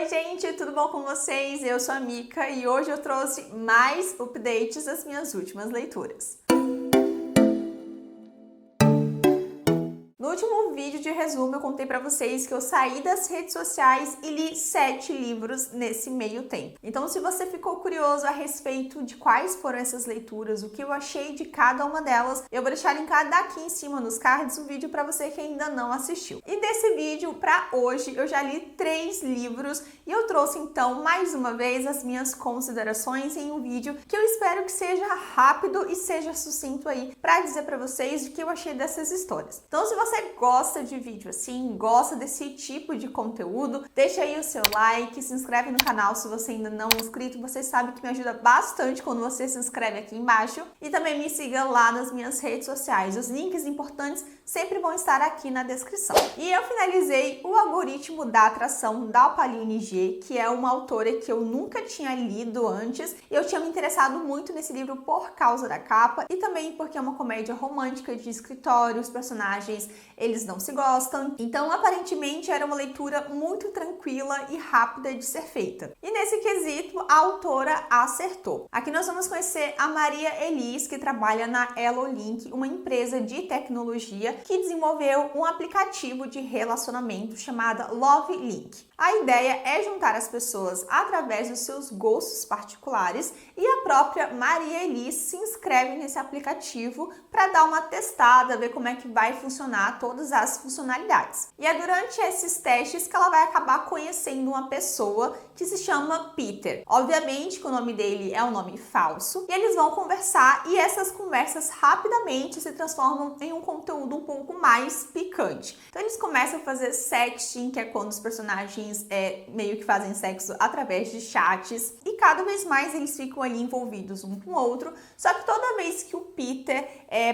Oi gente, tudo bom com vocês? Eu sou a Mika e hoje eu trouxe mais updates das minhas últimas leituras. No último vídeo de resumo eu contei pra vocês que eu saí das redes sociais e li 7 livros nesse meio tempo. Então se você ficou curioso a respeito de quais foram essas leituras, o que eu achei de cada uma delas, eu vou deixar linkado aqui em cima nos cards o vídeo pra você que ainda não assistiu. E desse vídeo pra hoje eu já li 3 livros e eu trouxe então mais uma vez as minhas considerações em um vídeo que eu espero que seja rápido e seja sucinto aí pra dizer pra vocês o que eu achei dessas histórias. Então se você gosta de vídeo assim, gosta desse tipo de conteúdo, deixa aí o seu like, se inscreve no canal se você ainda não é inscrito, você sabe que me ajuda bastante quando você se inscreve aqui embaixo e também me siga lá nas minhas redes sociais, os links importantes sempre vão estar aqui na descrição. E eu finalizei O Algoritmo da Atração, da Opaline G, que é uma autora que eu nunca tinha lido antes e eu tinha me interessado muito nesse livro por causa da capa e também porque é uma comédia romântica de escritório, os personagens eles não se gostam, então aparentemente era uma leitura muito tranquila e rápida de ser feita. E nesse quesito a autora acertou. Aqui nós vamos conhecer a Maria Elis, que trabalha na Elolink, uma empresa de tecnologia que desenvolveu um aplicativo de relacionamento chamado Love Link. A ideia é juntar as pessoas através dos seus gostos particulares e a própria Maria Elis se inscreve nesse aplicativo para dar uma testada, ver como é que vai funcionar todas as funcionalidades. E é durante esses testes que ela vai acabar conhecendo uma pessoa que se chama Peter. Obviamente que o nome dele é um nome falso e eles vão conversar e essas conversas rapidamente se transformam em um conteúdo um pouco mais picante. Então eles começam a fazer sexting, que é quando os personagens meio que fazem sexo através de chats e cada vez mais eles ficam ali envolvidos um com o outro, só que toda vez que o Peter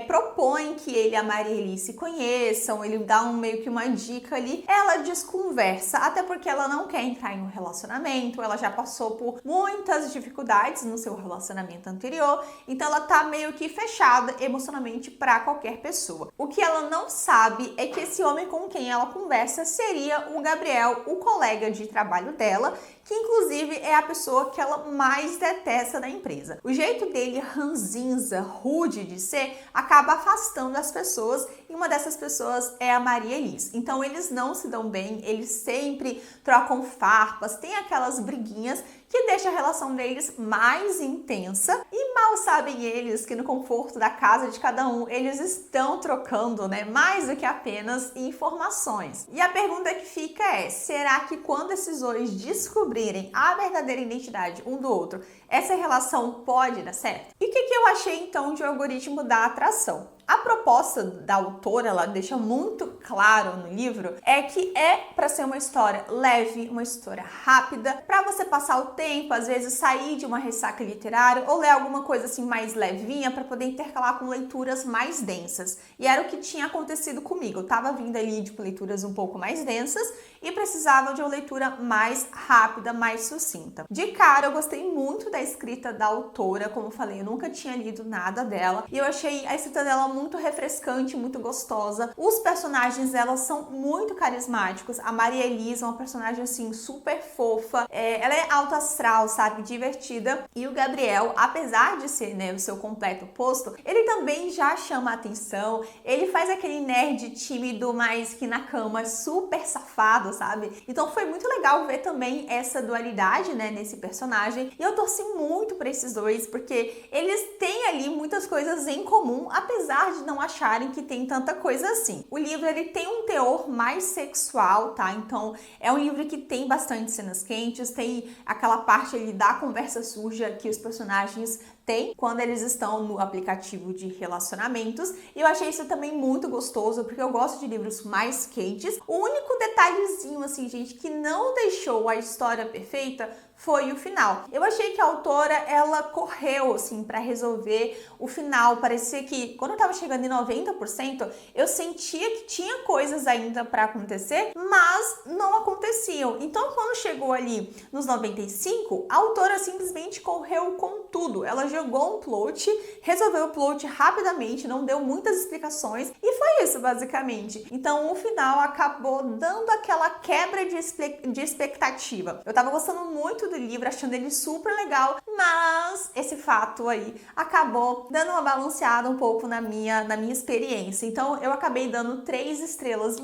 propõe que ele e a Maria Elis se conheçam, ele dá meio que uma dica ali, ela desconversa, até porque ela não quer entrar em um relacionamento, ela já passou por muitas dificuldades no seu relacionamento anterior, então ela tá meio que fechada emocionalmente para qualquer pessoa. O que ela não sabe é que esse homem com quem ela conversa seria o Gabriel, o colega de trabalho dela, que inclusive é a pessoa que ela mais detesta da empresa. O jeito dele ranzinza, rude de ser, acaba afastando as pessoas e uma dessas pessoas é a Maria Elis. Então eles não se dão bem, eles sempre trocam farpas, tem aquelas briguinhas que deixa a relação deles mais intensa e mal sabem eles que no conforto da casa de cada um eles estão trocando, mais do que apenas informações. E a pergunta que fica é, será que quando esses dois descobrirem a verdadeira identidade um do outro, essa relação pode dar certo? E o que eu achei então de O Algoritmo da Atração? A proposta da autora, ela deixa muito claro no livro, é que é para ser uma história leve, uma história rápida, para você passar o tempo, às vezes sair de uma ressaca literária ou ler alguma coisa assim mais levinha para poder intercalar com leituras mais densas. E era o que tinha acontecido comigo. Eu tava vindo ali de leituras um pouco mais densas e precisava de uma leitura mais rápida, mais sucinta. De cara, eu gostei muito da escrita da autora, como eu falei, eu nunca tinha lido nada dela e eu achei a escrita dela muito refrescante, muito gostosa. Os personagens, elas são muito carismáticos. A Maria Elis é uma personagem, assim, super fofa. Ela é alto astral, sabe? Divertida. E o Gabriel, apesar de ser, o seu completo oposto, ele também já chama a atenção. Ele faz aquele nerd tímido, mas que na cama é super safado, sabe? Então foi muito legal ver também essa dualidade, nesse personagem. E eu torci muito pra esses dois, porque eles têm ali muitas coisas em comum, apesar de não acharem que tem tanta coisa assim. O livro, ele tem um teor mais sexual, tá? Então, é um livro que tem bastante cenas quentes, tem aquela parte ali da conversa suja que os personagens têm quando eles estão no aplicativo de relacionamentos. E eu achei isso também muito gostoso, porque eu gosto de livros mais quentes. O único detalhezinho, assim, gente, que não deixou a história perfeita foi o final. Eu achei que a autora, ela correu, assim, pra resolver o final. Parecia que, quando eu tava chegando em 90%, eu sentia que tinha coisas ainda pra acontecer, mas não aconteciam. Então, quando chegou ali nos 95%, a autora simplesmente correu com tudo. Ela jogou jogou um plot, resolveu o plot rapidamente, não deu muitas explicações e foi isso basicamente. Então o final acabou dando aquela quebra de expectativa. Eu tava gostando muito do livro, achando ele super legal, mas esse fato aí acabou dando uma balanceada um pouco na minha experiência. Então eu acabei dando 3,5 estrelas.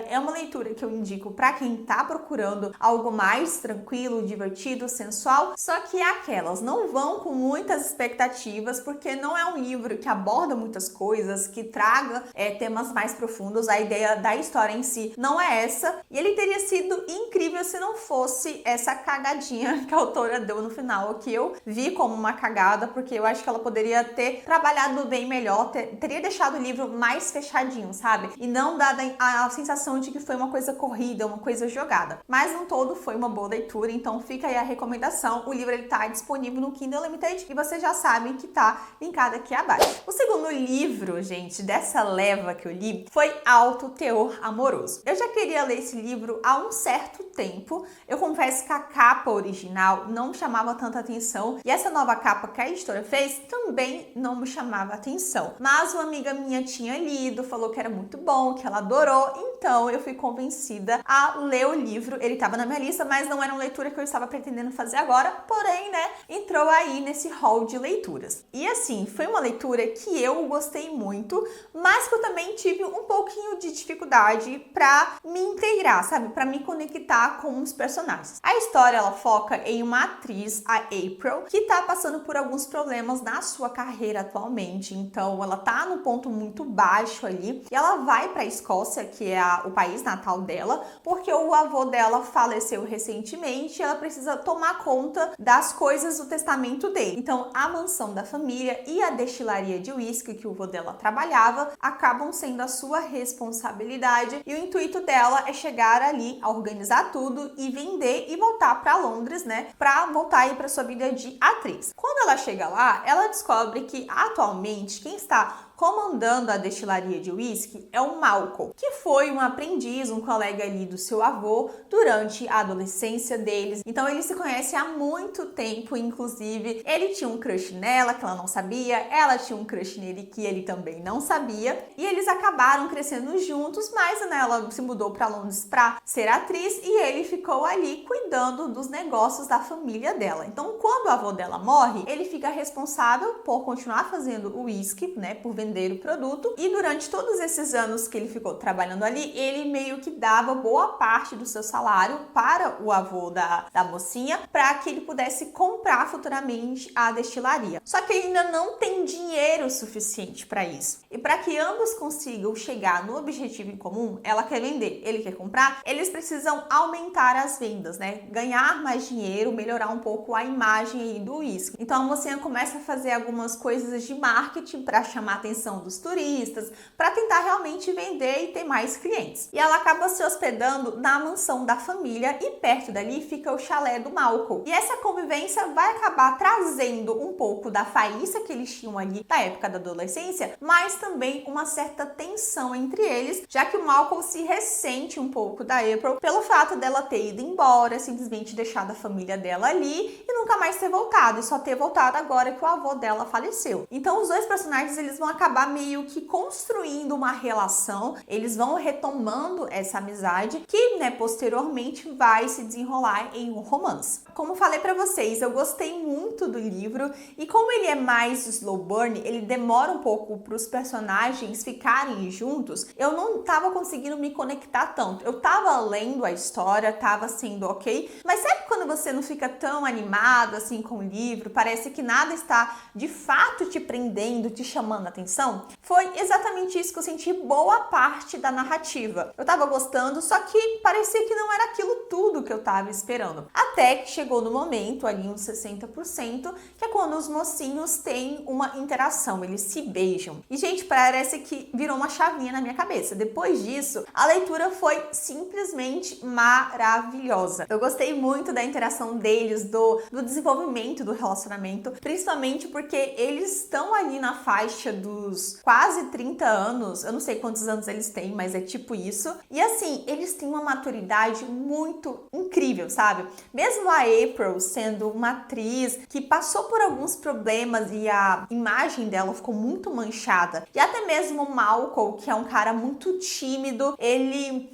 É uma leitura que eu indico para quem tá procurando algo mais tranquilo, divertido, sensual, só que aquelas não vão com muitas expectativas, porque não é um livro que aborda muitas coisas, que traga temas mais profundos. A ideia da história em si não é essa, e ele teria sido incrível se não fosse essa cagadinha que a autora deu no final, que eu vi como uma cagada, porque eu acho que ela poderia ter trabalhado bem melhor, teria deixado o livro mais fechadinho, sabe? E não dado a sensação de que foi uma coisa corrida, uma coisa jogada. Mas no todo foi uma boa leitura, então fica aí a recomendação. O livro ele tá disponível no Kindle Unlimited e vocês já sabem que tá linkado aqui abaixo. O segundo livro, gente, dessa leva que eu li foi Alto Teor Amoroso. Eu já queria ler esse livro há um certo tempo. Eu confesso que a capa original não me chamava tanta atenção e essa nova capa que a editora fez também não me chamava atenção. Mas uma amiga minha tinha lido, falou que era muito bom, que ela adorou, então eu fui convencida a ler o livro. Ele estava na minha lista, mas não era uma leitura que eu estava pretendendo fazer agora, porém, né, entrou aí nesse hall de leituras. E assim, foi uma leitura que eu gostei muito, mas que eu também tive um pouquinho de dificuldade para me inteirar, sabe? Para me conectar com os personagens. A história, ela foca em uma atriz, a April, que tá passando por alguns problemas na sua carreira atualmente. Então, ela tá num ponto muito baixo ali e ela vai para a Escócia, que é o país natal dela, porque o avô dela faleceu recentemente e ela precisa tomar conta das coisas do testamento dele. Então, a mansão da família e a destilaria de uísque que o avô dela trabalhava acabam sendo a sua responsabilidade e o intuito dela é chegar ali a organizar tudo e vender e voltar para Londres, né, para voltar aí para sua vida de atriz. Quando ela chega lá, ela descobre que atualmente quem está comandando a destilaria de uísque é o Malcolm, que foi um aprendiz, um colega ali do seu avô durante a adolescência deles. Então eles se conhecem há muito tempo, inclusive ele tinha um crush nela que ela não sabia, ela tinha um crush nele que ele também não sabia, e eles acabaram crescendo juntos, mas né, ela se mudou para Londres para ser atriz e ele ficou ali cuidando dos negócios da família dela. Então quando o avô dela morre, ele fica responsável por continuar fazendo o uísque, né, por vender o produto, e durante todos esses anos que ele ficou trabalhando ali, ele meio que dava boa parte do seu salário para o avô da mocinha, para que ele pudesse comprar futuramente a destilaria. Só que ele ainda não tem dinheiro suficiente para isso. E para que ambos consigam chegar no objetivo em comum, ela quer vender, ele quer comprar, eles precisam aumentar as vendas, né? Ganhar mais dinheiro, melhorar um pouco a imagem aí do uísque. Então a mocinha começa a fazer algumas coisas de marketing para chamar a atenção dos turistas, para tentar realmente vender e ter mais clientes. E ela acaba se hospedando na mansão da família e perto dali fica o chalé do Malcolm. E essa convivência vai acabar trazendo um pouco da faísca que eles tinham ali da época da adolescência, mas também uma certa tensão entre eles, já que o Malcolm se ressente um pouco da April pelo fato dela ter ido embora, simplesmente deixado a família dela ali e nunca mais ter voltado, e só ter voltado agora que o avô dela faleceu. Então os dois personagens eles vão acabar meio que construindo uma relação, eles vão retomando essa amizade que, né, posteriormente vai se desenrolar em um romance. Como falei pra vocês, eu gostei muito do livro e como ele é mais slow burn, ele demora um pouco para os personagens ficarem juntos, eu não tava conseguindo me conectar tanto. Eu tava lendo a história, tava sendo ok, mas sabe quando você não fica tão animado assim com o livro, parece que nada está de fato te prendendo, te chamando a atenção? Foi exatamente isso que eu senti boa parte da narrativa. Eu tava gostando, só que parecia que não era aquilo tudo que eu tava esperando. Até que chegou no momento, ali uns 60%, que é quando os mocinhos têm uma interação, eles se beijam. E, gente, parece que virou uma chavinha na minha cabeça. Depois disso, a leitura foi simplesmente maravilhosa. Eu gostei muito da interação deles, do desenvolvimento do relacionamento, principalmente porque eles estão ali na faixa dos quase 30 anos, eu não sei quantos anos eles têm, mas é tipo isso. E assim, eles têm uma maturidade muito incrível, sabe? Mesmo a April sendo uma atriz que passou por alguns problemas e a imagem dela ficou muito manchada. E até mesmo o Malcolm, que é um cara muito tímido, ele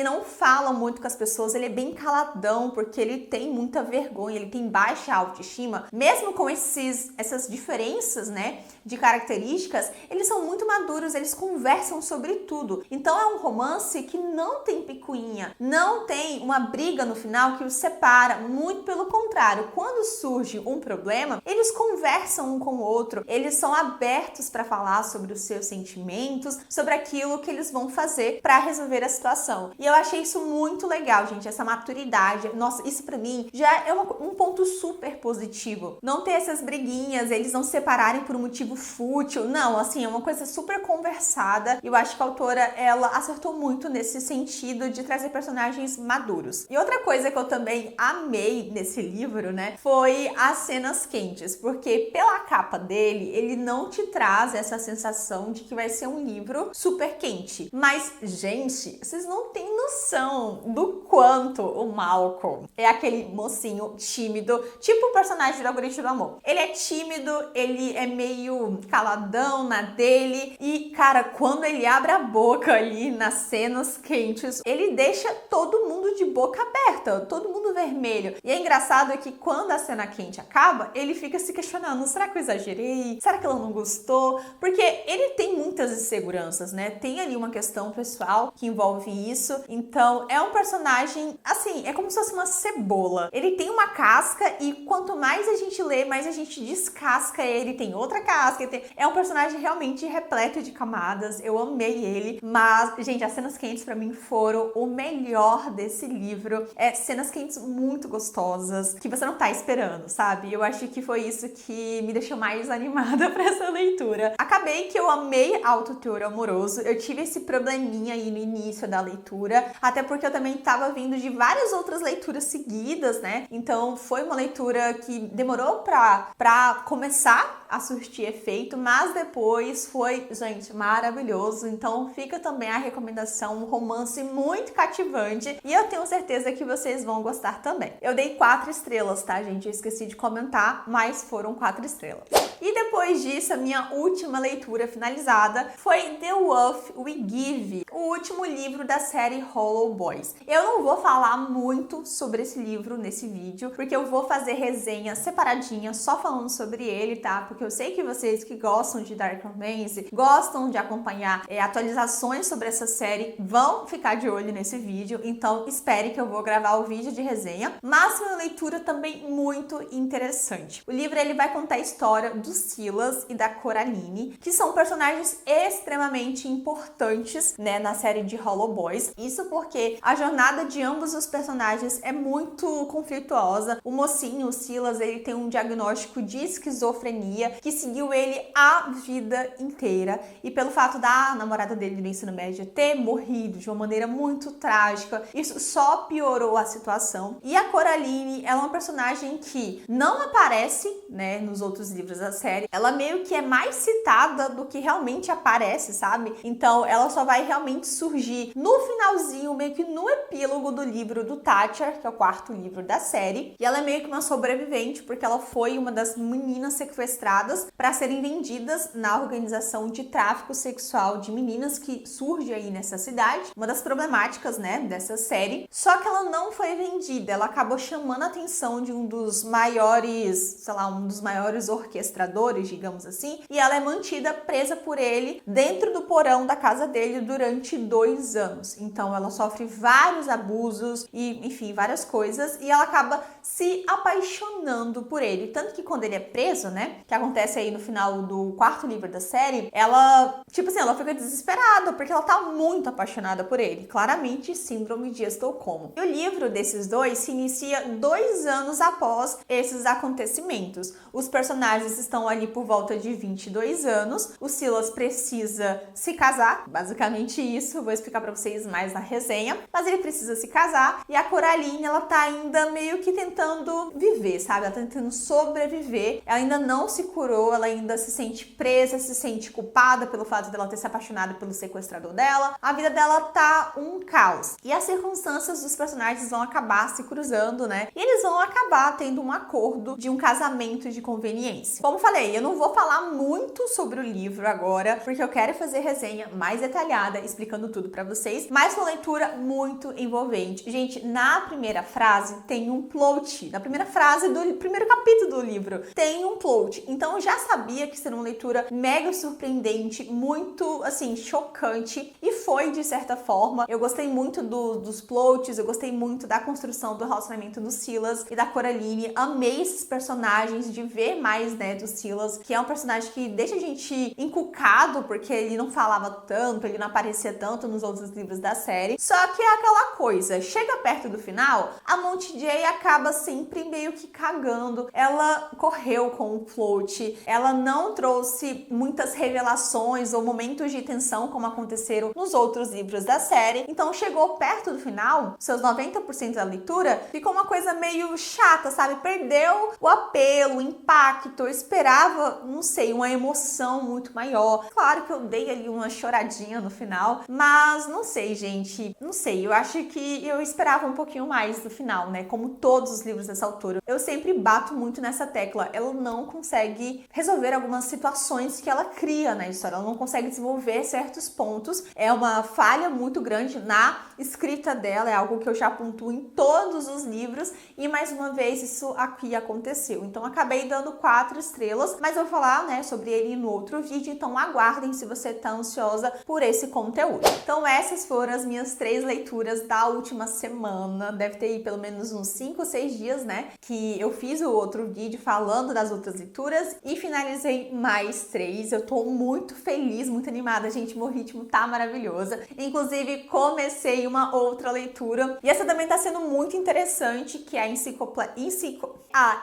não fala muito com as pessoas, ele é bem caladão, porque ele tem muita vergonha, ele tem baixa autoestima. Mesmo com essas diferenças, né, de características, eles são muito maduros, eles conversam sobre tudo. Então é um romance que não tem picuinha, não tem uma briga no final que os separa, muito pelo contrário. Quando surge um problema, eles conversam um com o outro, eles são abertos para falar sobre os seus sentimentos, sobre aquilo que eles vão fazer para resolver a situação. E eu achei isso muito legal, gente, essa maturidade. Nossa, isso para mim já é um ponto super positivo. Não ter essas briguinhas, eles não se separarem por um motivo fútil. Não, assim, é uma coisa super conversada. E eu acho que a autora, ela acertou muito nesse sentido de trazer personagens maduros. E outra coisa que eu também amei nesse livro, né, foi as cenas quentes, porque pela capa dele, ele não te traz essa sensação de que vai ser um livro super quente. Mas, gente, vocês não têm noção do quanto o Malcolm é aquele mocinho tímido, tipo o personagem do Algoritmo do Amor. Ele é tímido, ele é meio caladão na dele e, cara, quando ele abre a boca ali nas cenas quentes, ele deixa todo mundo de boca aberta, todo mundo vermelho. E é engraçado que quando a cena quente acaba, ele fica se questionando, será que eu exagerei? Será que ela não gostou? Porque ele tem muitas inseguranças, né? Tem ali uma questão pessoal que envolve isso. Então, é um personagem, assim, é como se fosse uma cebola. Ele tem uma casca e quanto mais a gente lê, mais a gente descasca ele. Tem outra casca. É um personagem realmente repleto de camadas. Eu amei ele. Mas, gente, as cenas quentes pra mim foram o melhor desse livro. Cenas quentes muito gostosas, que você não tá esperando, sabe? Eu acho que foi isso que me deixou mais animada pra essa leitura. Acabei que eu amei alto teor amoroso. Eu tive esse probleminha aí no início da leitura, até porque eu também tava vindo de várias outras leituras seguidas, né? Então foi uma leitura que demorou pra começar a surtir efeito, mas depois foi, gente, maravilhoso. Então fica também a recomendação, um romance muito cativante e eu tenho certeza que vocês vão gostar também. Eu dei 4 estrelas, tá, gente? Eu esqueci de comentar, mas foram 4 estrelas. E depois disso, a minha última leitura finalizada foi The Wolf We Give, o último livro da série Hollow Boys. Eu não vou falar muito sobre esse livro nesse vídeo, porque eu vou fazer resenha separadinha, só falando sobre ele, tá? Porque eu sei que vocês que gostam de Dark Romance, gostam de acompanhar atualizações sobre essa série, vão ficar de olho nesse vídeo, então espere que eu vou gravar o vídeo de resenha, mas foi uma leitura também muito interessante. O livro, ele vai contar a história do Silas e da Coraline, que são personagens extremamente importantes, né, na série de Hollow Boys. Isso porque a jornada de ambos os personagens é muito conflituosa. O mocinho, o Silas, ele tem um diagnóstico de esquizofrenia que seguiu ele a vida inteira. E pelo fato da namorada dele no ensino médio ter morrido de uma maneira muito trágica, isso só piorou a situação. E a Coraline, ela é uma personagem que não aparece, né, nos outros livros da série. Ela meio que é mais citada do que realmente aparece, sabe? Então ela só vai realmente surgir no finalzinho, meio que no epílogo do livro do Thatcher, que é o 4º livro da série. E ela é meio que uma sobrevivente, porque ela foi uma das meninas sequestradas para serem vendidas na organização de tráfico sexual de meninas que surge aí nessa cidade. Uma das problemáticas, né, dessa série. Só que ela não foi vendida, ela acabou chamando a atenção de um dos maiores, sei lá, um dos maiores orquestradores, digamos assim, e ela é mantida presa por ele dentro do porão da casa dele durante 2 anos. Então ela sofre vários abusos e, enfim, várias coisas, e ela acaba se apaixonando por ele. Tanto que quando ele é preso, né, que acontece aí no final do 4º livro da série, ela, tipo assim, ela fica desesperada, porque ela tá muito apaixonada por ele. Claramente, síndrome de Estocolmo. E o livro desses dois se inicia 2 anos após esses acontecimentos. Os personagens estão ali por volta de 22 anos. O Silas precisa se casar, basicamente isso. Vou explicar pra vocês mais na resenha. Mas ele precisa se casar. E a Coraline, ela tá ainda meio que tentando tentando viver, sabe? Ela tá tentando sobreviver. Ela ainda não se curou, ela ainda se sente presa, se sente culpada pelo fato dela ter se apaixonado pelo sequestrador dela. A vida dela tá um caos. E as circunstâncias dos personagens vão acabar se cruzando, né? E eles vão acabar tendo um acordo de um casamento de conveniência. Como falei, eu não vou falar muito sobre o livro agora, porque eu quero fazer resenha mais detalhada, explicando tudo pra vocês, mas uma leitura muito envolvente. Gente, na primeira frase tem um plot. Na primeira frase do primeiro capítulo do livro tem um plot. Então eu já sabia que seria uma leitura mega surpreendente, muito, assim, chocante, e foi de certa forma. Eu gostei muito dos plots, eu gostei muito da construção do relacionamento do Silas e da Coraline. Amei esses personagens, de ver mais, né, do Silas, que é um personagem que deixa a gente encucado, porque ele não falava tanto, ele não aparecia tanto nos outros livros da série. Só que é aquela coisa, chega perto do final, a Monty J acaba sempre meio que cagando. Ela correu com o plot, ela não trouxe muitas revelações ou momentos de tensão como aconteceram nos outros livros da série. Então chegou perto do final, seus 90% da leitura, ficou uma coisa meio chata, sabe? Perdeu o apelo, o impacto. Eu esperava, não sei, uma emoção muito maior. Claro que eu dei ali uma choradinha no final, mas não sei, gente, não sei, eu acho que eu esperava um pouquinho mais do final, né? Como todos os livros dessa autora. Eu sempre bato muito nessa tecla. Ela não consegue resolver algumas situações que ela cria na história. Ela não consegue desenvolver certos pontos. É uma falha muito grande na escrita dela, é algo que eu já pontuo em todos os livros, e mais uma vez isso aqui aconteceu. Então acabei dando 4 estrelas, mas eu vou falar, né, sobre ele no outro vídeo, então aguardem se você tá ansiosa por esse conteúdo. Então essas foram as minhas 3 leituras da última semana. Deve ter aí pelo menos uns 5 ou 6 dias, né, que eu fiz o outro vídeo falando das outras leituras e finalizei mais 3. Eu tô muito feliz, muito animada, gente, meu ritmo tá maravilhoso. Inclusive comecei uma outra leitura e essa também tá sendo muito interessante, que é a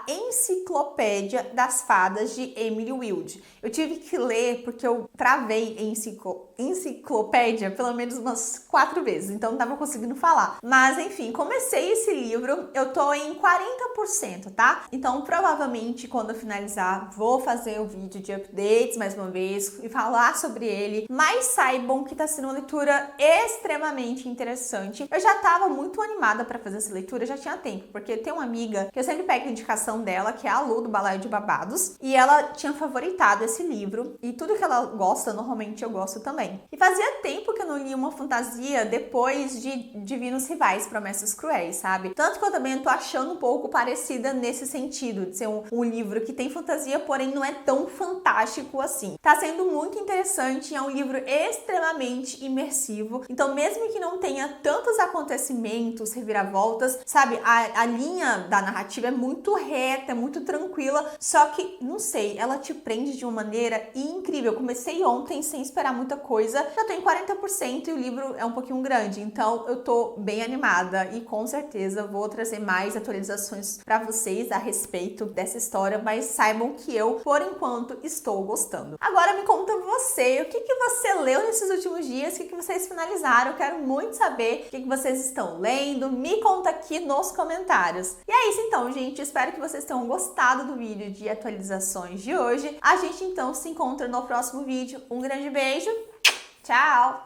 Enciclopédia das Fadas de Emily Wilde. Eu tive que ler porque eu travei em enciclopédia pelo menos umas 4 vezes, então não tava conseguindo falar. Mas enfim, comecei esse livro, eu tô em 40%, tá? Então provavelmente quando eu finalizar vou fazer o vídeo de updates mais uma vez e falar sobre ele, mas saibam que tá sendo uma leitura extremamente interessante. Eu já tava muito animada pra fazer essa leitura, já tinha tempo, porque tem uma amiga que eu sempre pego a indicação dela, que é a Lu do Balaio de Babados, e ela tinha favoritado esse livro, e tudo que ela gosta, normalmente eu gosto também. E fazia tempo que eu não li uma fantasia depois de Divinos Rivais, Promessas Cruéis, sabe? Tanto que eu também tô achando um pouco parecida nesse sentido, de ser um livro que tem fantasia, porém não é tão fantástico assim. Tá sendo muito interessante, é um livro extremamente imersivo, então mesmo que não tenha tantos acontecimentos, reviravoltas, sabe? A linha da narrativa é muito reta, é muito tranquila, só que, não sei, ela te prende de uma maneira incrível. Eu comecei ontem sem esperar muita coisa, já tô em 40% e o livro é um pouquinho grande, então eu tô bem animada e com certeza vou trazer mais atualizações pra vocês a respeito dessa história, mas saibam que eu, por enquanto, estou gostando. Agora me conta você, o que você leu nesses últimos dias, o que vocês finalizaram? Eu quero muito saber o que vocês estão lendo, me conta aqui nos comentários. E é isso então, gente, espero que vocês tenham gostado do vídeo de atualizações de hoje. A gente então se encontra no próximo vídeo. Um grande beijo, tchau!